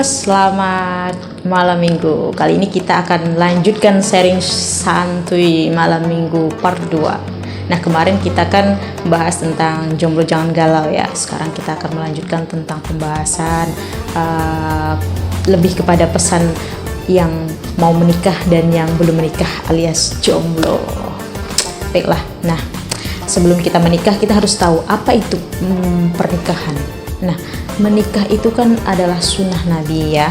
selamat malam minggu. Kali ini kita akan melanjutkan sharing santuy malam minggu part 2. Nah, kemarin kita kan bahas tentang jomblo jangan galau ya. Sekarang kita akan melanjutkan tentang pembahasan lebih kepada pesan yang mau menikah dan yang belum menikah alias jomblo. Baiklah, nah sebelum kita menikah kita harus tahu apa itu pernikahan. Nah, menikah itu kan adalah sunnah Nabi ya.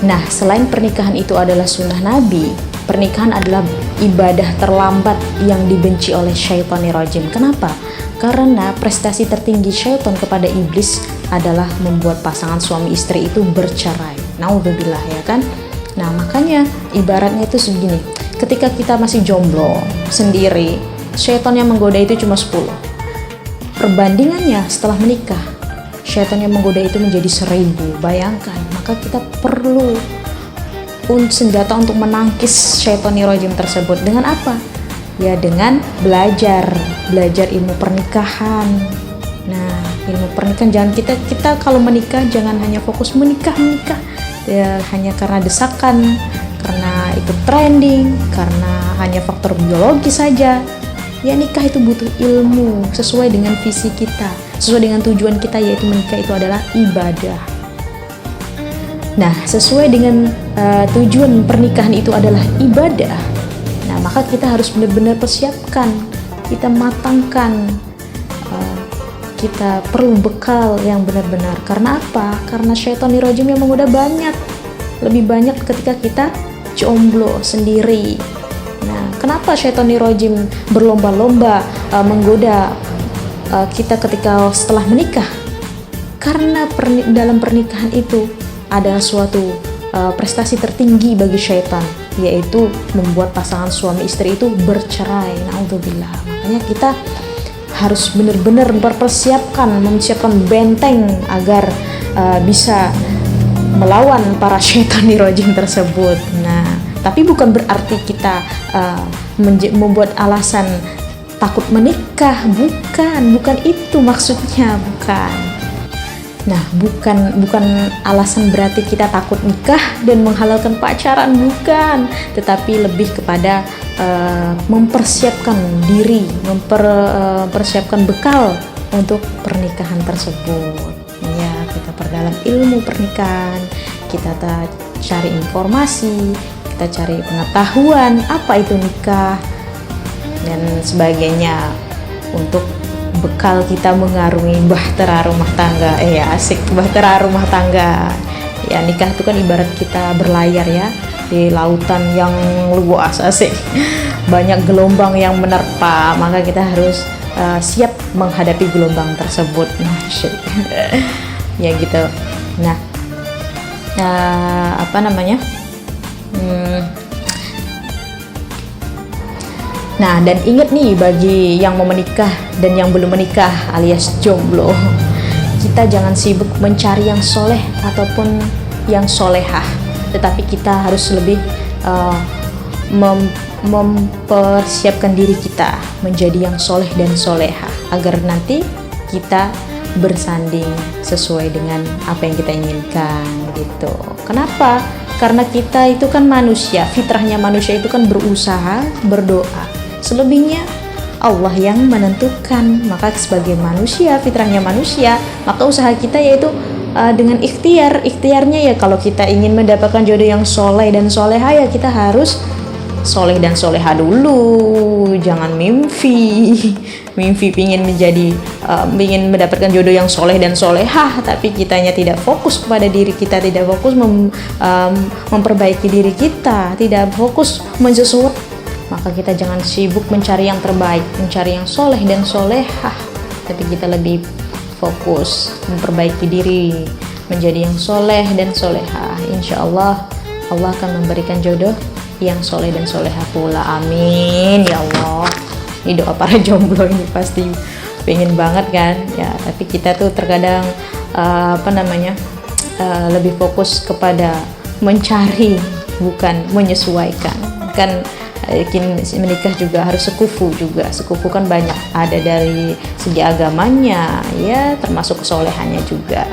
Nah, selain pernikahan itu adalah sunnah Nabi, pernikahan adalah ibadah terlambat yang dibenci oleh syaitanir rajim. Kenapa? Karena prestasi tertinggi syaitan kepada iblis adalah membuat pasangan suami istri itu bercerai. Naudzubillah ya kan. Nah, makanya ibaratnya itu segini. Ketika kita masih jomblo sendiri, syaitan yang menggoda itu cuma 10. Perbandingannya setelah menikah, syaitan yang menggoda itu menjadi 1000. Bayangkan, maka kita perlu senjata untuk menangkis syaitanir rajim tersebut. Dengan apa? Ya dengan belajar ilmu pernikahan. Nah, ilmu pernikahan jangan kita kalau menikah jangan hanya fokus menikah ya hanya karena desakan, karena ikut trending, karena hanya faktor biologi saja. Ya, nikah itu butuh ilmu sesuai dengan visi kita, sesuai dengan tujuan kita, yaitu menikah itu adalah ibadah. Nah, sesuai dengan tujuan pernikahan itu adalah ibadah. Nah, maka kita harus benar-benar persiapkan, kita matangkan, kita perlu bekal yang benar-benar. Karena apa? Karena syaitanir rajim yang menggoda lebih banyak ketika kita jomblo sendiri. Nah, kenapa syaitanir rajim berlomba-lomba menggoda kita ketika setelah menikah? Karena dalam pernikahan itu ada suatu prestasi tertinggi bagi syaitan, yaitu membuat pasangan suami istri itu bercerai. Naudzubillah. Makanya kita harus benar-benar mempersiapkan benteng agar bisa melawan para syaitanir rajim tersebut. Nah, tapi bukan berarti kita membuat alasan takut menikah, bukan itu maksudnya, bukan. Nah, bukan alasan berarti kita takut nikah dan menghalalkan pacaran, bukan, tetapi lebih kepada mempersiapkan diri, mempersiapkan bekal untuk pernikahan tersebut. Ya, kita perdalam ilmu pernikahan, kita cari informasi, kita cari pengetahuan apa itu nikah dan sebagainya untuk bekal kita mengarungi bahtera rumah tangga. Asik, bahtera rumah tangga. Ya, nikah itu kan ibarat kita berlayar ya di lautan yang luas, asik. Banyak gelombang yang menerpa, maka kita harus siap menghadapi gelombang tersebut. Ya gitu. Nah, apa namanya? Nah, dan ingat nih bagi yang mau menikah dan yang belum menikah alias jomblo, kita jangan sibuk mencari yang soleh ataupun yang solehah, tetapi kita harus lebih mempersiapkan diri kita menjadi yang soleh dan solehah agar nanti kita bersanding sesuai dengan apa yang kita inginkan gitu. Kenapa? Karena kita itu kan manusia, fitrahnya manusia itu kan berusaha, berdoa. Selebihnya Allah yang menentukan. Maka sebagai manusia, fitrahnya manusia, maka usaha kita yaitu dengan ikhtiarnya ya, kalau kita ingin mendapatkan jodoh yang soleh dan soleha ya kita harus soleh dan soleha dulu. Jangan mimpi pingin mendapatkan jodoh yang soleh dan solehah, tapi kitanya tidak fokus kepada diri kita, tidak fokus memperbaiki diri kita, tidak fokus mensesuaikan. Maka kita jangan sibuk mencari yang terbaik, mencari yang soleh dan solehah, tapi kita lebih fokus memperbaiki diri menjadi yang soleh dan solehah. Insya Allah Allah akan memberikan jodoh yang soleh dan solehah pula. Amin ya Allah. Ini doa para jomblo ini pasti pengen banget kan ya, tapi kita tuh terkadang lebih fokus kepada mencari, bukan menyesuaikan. Kan menikah juga harus sekufu juga. Sekufu kan banyak, ada dari segi agamanya ya, termasuk kesolehannya juga.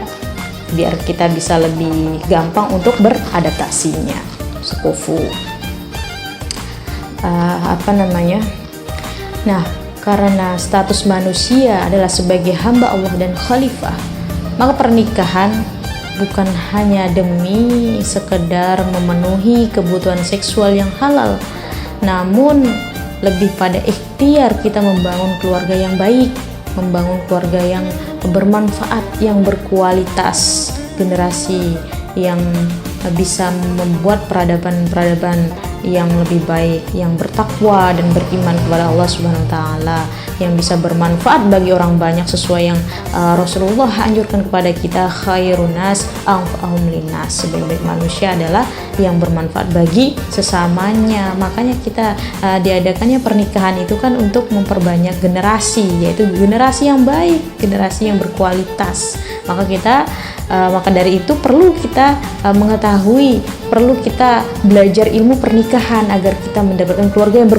biar kita bisa lebih gampang untuk beradaptasinya. Sekufu. Nah, karena status manusia adalah sebagai hamba Allah dan khalifah, maka pernikahan bukan hanya demi sekedar memenuhi kebutuhan seksual yang halal, namun lebih pada ikhtiar kita membangun keluarga yang baik, membangun keluarga yang bermanfaat, yang berkualitas, generasi yang bisa membuat peradaban-peradaban yang lebih baik, yang bertakwa dan beriman kepada Allah Subhanahu wa taala, yang bisa bermanfaat bagi orang banyak sesuai yang Rasulullah anjurkan kepada kita, khairun nas anfa'uhum linnas. Sebaik-baik manusia adalah yang bermanfaat bagi sesamanya. Makanya kita diadakannya pernikahan itu kan untuk memperbanyak generasi, yaitu generasi yang baik, generasi yang berkualitas. Maka dari itu perlu kita mengetahui, perlu kita belajar ilmu pernikahan agar kita mendapatkan keluarga yang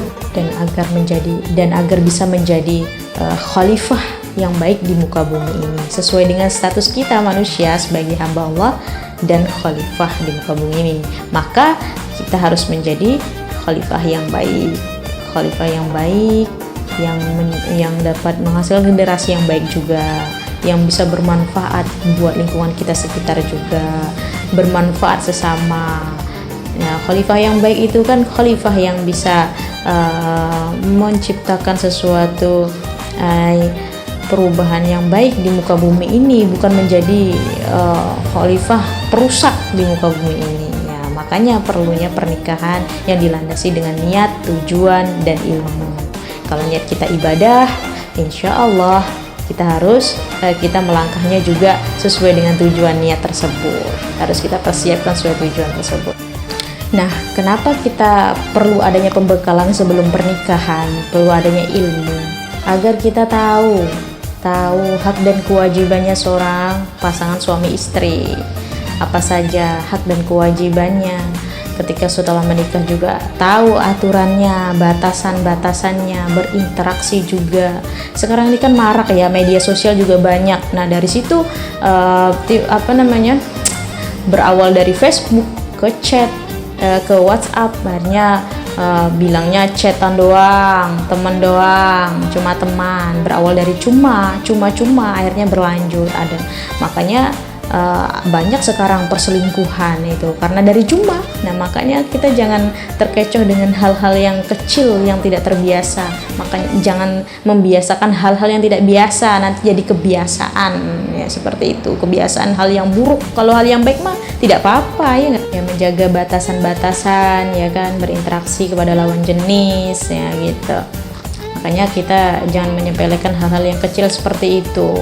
dan agar bisa menjadi khalifah yang baik di muka bumi ini, sesuai dengan status kita manusia sebagai hamba Allah dan khalifah di muka bumi ini. Maka kita harus menjadi khalifah yang baik, yang dapat menghasilkan generasi yang baik juga, yang bisa bermanfaat buat lingkungan kita sekitar juga, bermanfaat sesama. Nah, khalifah yang baik itu kan khalifah yang bisa menciptakan sesuatu perubahan yang baik di muka bumi ini, bukan menjadi khalifah perusak di muka bumi ini. Ya, makanya perlunya pernikahan yang dilandasi dengan niat, tujuan, dan ilmu. Kalau niat kita ibadah, insya Allah kita melangkahnya juga sesuai dengan tujuan niat tersebut. Harus kita persiapkan sesuai tujuan tersebut. Nah, kenapa kita perlu adanya pembekalan sebelum pernikahan? Perlu adanya ilmu agar kita tahu hak dan kewajibannya seorang pasangan suami istri. Apa saja hak dan kewajibannya. Ketika setelah menikah juga tahu aturannya, batasan-batasannya, berinteraksi juga. Sekarang ini kan marak ya, media sosial juga banyak. Nah, dari situ berawal dari Facebook ke chat, ke WhatsApp, akhirnya bilangnya chatan doang, teman doang, cuma teman. Berawal dari cuma, akhirnya berlanjut ada. Makanya banyak sekarang perselingkuhan itu karena dari cuma. Nah, makanya kita jangan terkecoh dengan hal-hal yang kecil yang tidak terbiasa. Makanya jangan membiasakan hal-hal yang tidak biasa, nanti jadi kebiasaan ya, seperti itu. Kebiasaan hal yang buruk. Kalau hal yang baik mah tidak apa-apa, ya nggak? Ya, menjaga batasan-batasan, ya kan, berinteraksi kepada lawan jenis, ya gitu. Makanya kita jangan menyepelekan hal-hal yang kecil seperti itu.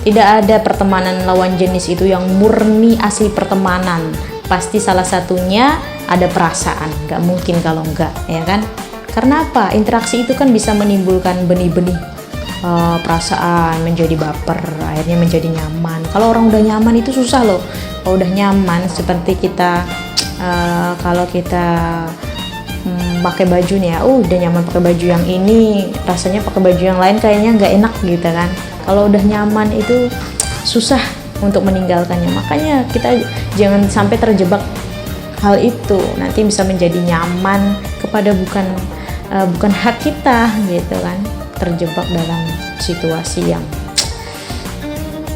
Tidak ada pertemanan lawan jenis itu yang murni asli pertemanan. Pasti salah satunya ada perasaan, nggak mungkin kalau enggak, ya kan? Karena apa? Interaksi itu kan bisa menimbulkan benih-benih perasaan, menjadi baper, akhirnya menjadi nyaman. Kalau orang udah nyaman itu susah loh. Kalau udah nyaman, seperti kita kalau kita pakai baju nih ya, udah nyaman pakai baju yang ini, rasanya pakai baju yang lain kayaknya nggak enak gitu kan. Kalau udah nyaman itu susah untuk meninggalkannya. Makanya kita jangan sampai terjebak hal itu, nanti bisa menjadi nyaman kepada bukan hak kita gitu kan, terjebak dalam situasi yang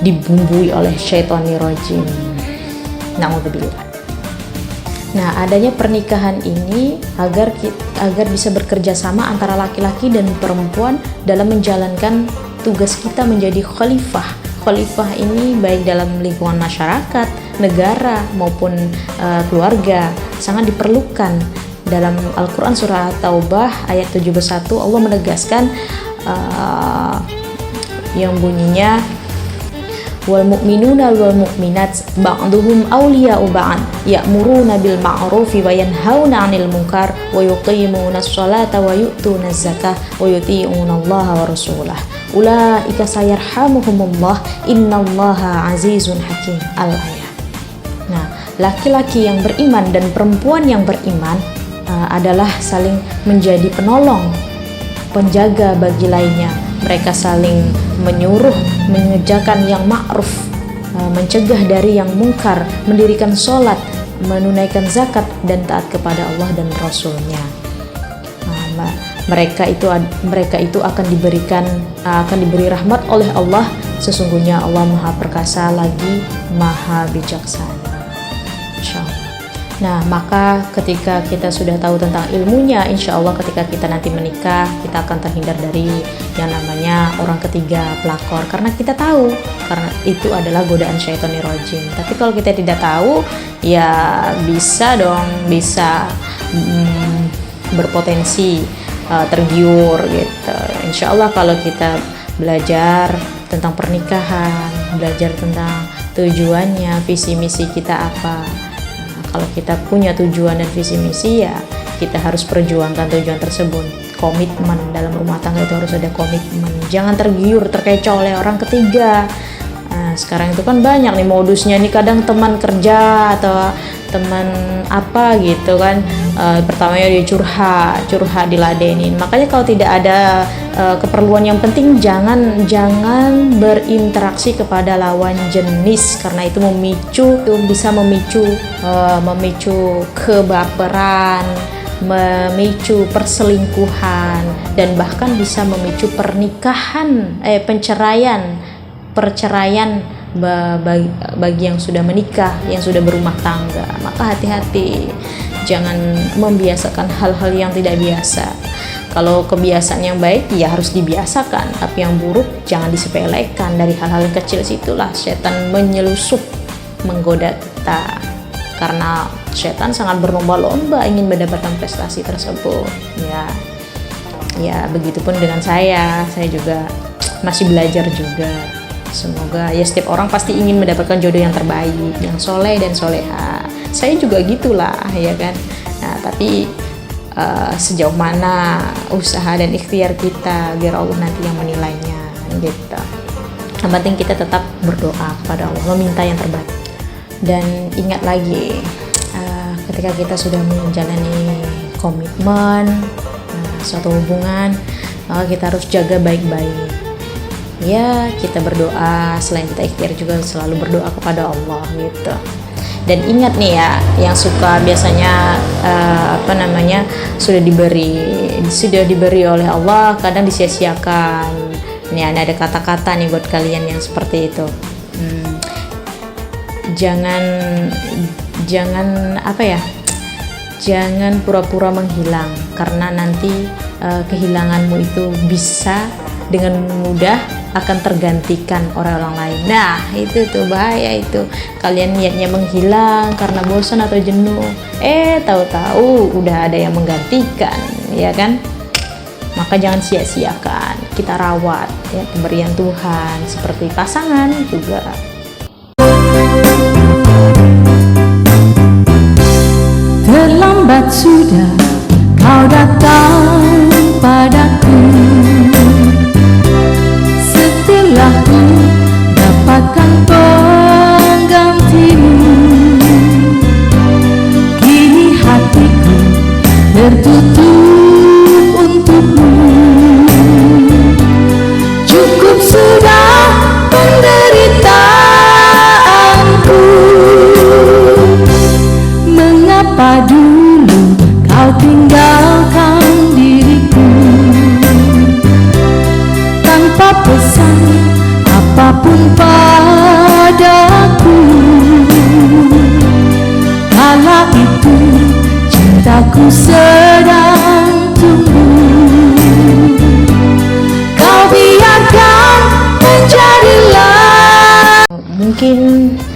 dibumbui oleh syaitonir rajim. Na'udzubillah. Nah, adanya pernikahan ini agar bisa bekerja sama antara laki-laki dan perempuan dalam menjalankan tugas kita menjadi khalifah. Khalifah ini baik dalam lingkungan masyarakat, negara maupun keluarga sangat diperlukan. Dalam Al-Quran surah At-Taubah ayat 71 Allah menegaskan yang bunyinya wal mu'minuna wal mu'minat ba'duhum awliya'u ba'd ya'muruna bil ma'rufi wa yanhauna 'anil munkar wa yuqimuna as-salata wa yu'tuna az-zakah wa yuti'una Allah wa rasulah ulaika sayarhamuhumullah innallaha azizun hakim. Al-ayat. Nah, laki-laki yang beriman dan perempuan yang beriman adalah saling menjadi penolong, penjaga bagi lainnya. Mereka saling menyuruh mengerjakan yang ma'ruf, mencegah dari yang mungkar, mendirikan sholat, menunaikan zakat, dan taat kepada Allah dan Rasul-Nya. Mereka itu akan diberi rahmat oleh Allah. Sesungguhnya Allah Maha Perkasa lagi Maha Bijaksana. Insya Allah. Nah, maka ketika kita sudah tahu tentang ilmunya, insya Allah ketika kita nanti menikah, kita akan terhindar dari yang namanya orang ketiga, pelakor, karena kita tahu, karena itu adalah godaan syaitonir rajim. Tapi kalau kita tidak tahu, ya bisa berpotensi tergiur gitu. Insya Allah kalau kita belajar tentang pernikahan, belajar tentang tujuannya, visi misi kita apa. Kalau kita punya tujuan dan visi misi, ya kita harus perjuangkan tujuan tersebut. Komitmen dalam rumah tangga itu harus ada komitmen. Jangan tergiur, terkecoh oleh orang ketiga. Sekarang itu kan banyak nih modusnya nih, kadang teman kerja atau teman apa gitu kan, pertamanya dia curhat diladenin. Makanya kalau tidak ada keperluan yang penting, jangan berinteraksi kepada lawan jenis, karena itu bisa memicu kebaperan, memicu perselingkuhan, dan bahkan bisa memicu perceraian bagi yang sudah menikah, yang sudah berumah tangga. Maka hati-hati, jangan membiasakan hal-hal yang tidak biasa. Kalau kebiasaan yang baik ya harus dibiasakan, tapi yang buruk jangan disepelekan. Dari hal-hal yang kecil situlah setan menyelusup menggoda kita, karena setan sangat berlomba-lomba ingin mendapatkan prestasi tersebut. Ya begitupun dengan saya juga masih belajar juga. Semoga ya setiap orang pasti ingin mendapatkan jodoh yang terbaik, yang soleh dan soleha. Saya juga gitulah, ya kan. Nah, tapi sejauh mana usaha dan ikhtiar kita, biar Allah nanti yang menilainya, gitu. Yang penting kita tetap berdoa kepada Allah, meminta yang terbaik. Dan ingat lagi, ketika kita sudah menjalani komitmen suatu hubungan, maka kita harus jaga baik-baik. Ya, kita berdoa, selain kita ikhtiar juga selalu berdoa kepada Allah gitu. Dan ingat nih ya, yang suka biasanya sudah diberi oleh Allah, kadang disia-siakan. Nih ada kata-kata nih buat kalian yang seperti itu. Jangan pura-pura menghilang, karena nanti kehilanganmu itu bisa dengan mudah akan tergantikan oleh orang lain. Nah, itu tuh bahaya itu. Kalian niatnya menghilang karena bosan atau jenuh, tahu-tahu udah ada yang menggantikan, ya kan? Maka jangan sia-siakan, kita rawat ya pemberian Tuhan, seperti pasangan juga. Terlambat sudah kau datang padaku, setelah ku dapatkan penggantimu. Kini hatiku tertutup untukmu. Cukup sudah penderitaanku. Mengapa dulu kau tinggalkan diriku tanpa pesan apapun padaku? Kala itu cintaku sedang tumbuh, kau biarkan menjadilah. Mungkin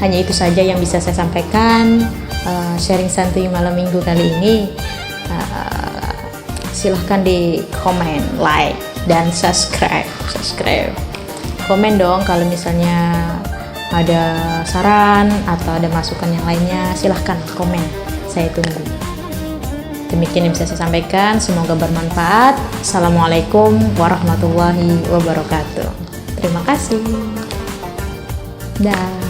hanya itu saja yang bisa saya sampaikan. Sharing santuy malam minggu kali ini. Silahkan di komen, like, dan subscribe. Komen dong kalau misalnya ada saran atau ada masukan yang lainnya, silahkan komen, saya tunggu. Demikian yang bisa saya sampaikan, semoga bermanfaat. Assalamualaikum warahmatullahi wabarakatuh. Terima kasih. Dah.